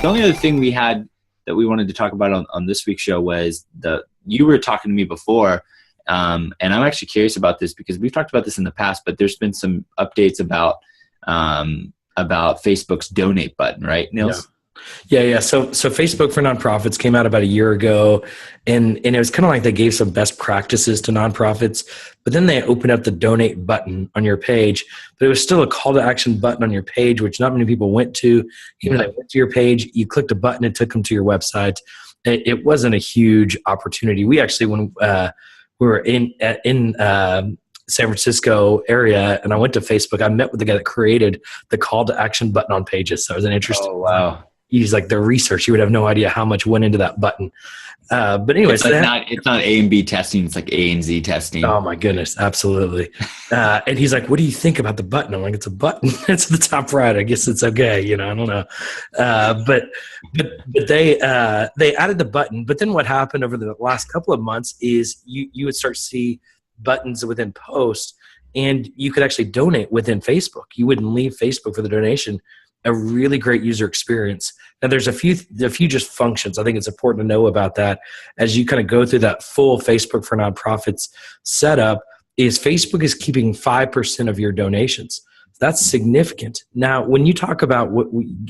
The only other thing we had that we wanted to talk about on this week's show was you were talking to me before, and I'm actually curious about this because we've talked about this in the past, but there's been some updates about Facebook's donate button, right, Nils? Yeah. So Facebook for Nonprofits came out about a year ago, and it was kind of like they gave some best practices to nonprofits, but then they opened up the donate button on your page, but it was still a call to action button on your page, which not many people went to. Even if they went to your page, you clicked a button, it took them to your website. It wasn't a huge opportunity. We actually, when we were in San Francisco area, and I went to Facebook, I met with the guy that created the call to action button on pages. So it was an interesting. Oh, wow. He's like, the research, you would have no idea how much went into that button. But anyway, it's not A and B testing. It's like A and Z testing. Oh my goodness. Absolutely. And he's like, what do you think about the button? I'm like, it's a button. It's the top right. I guess it's okay. I don't know. But they added the button, but then what happened over the last couple of months is you would start to see buttons within posts, and you could actually donate within Facebook. You wouldn't leave Facebook for the donation. A really great user experience. Now there's a few just functions. I think it's important to know about that as you kind of go through that full Facebook for Nonprofits setup. Is Facebook is keeping 5% of your donations. That's significant. Now, when you talk about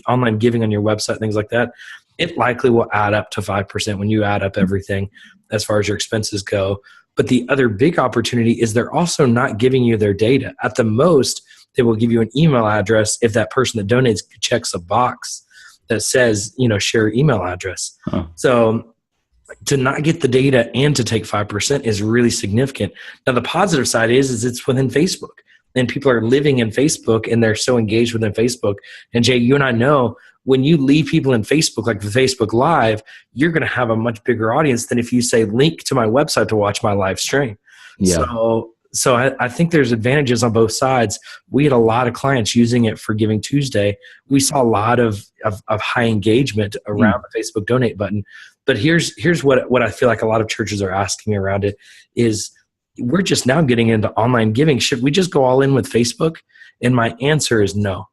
online giving on your website, things like that, it likely will add up to 5% when you add up everything as far as your expenses go. But the other big opportunity is they're also not giving you their data. At the most, they will give you an email address if that person that donates checks a box that says, share email address. Huh. So to not get the data and to take 5% is really significant. Now, the positive side is it's within Facebook, and people are living in Facebook, and they're so engaged within Facebook. And Jay, you and I know when you leave people in Facebook, like the Facebook Live, you're going to have a much bigger audience than if you say, link to my website to watch my live stream. Yeah. So I think there's advantages on both sides. We had a lot of clients using it for Giving Tuesday. We saw a lot of high engagement around the Facebook donate button. But here's what I feel like a lot of churches are asking around it is, we're just now getting into online giving. Should we just go all in with Facebook? And my answer is no.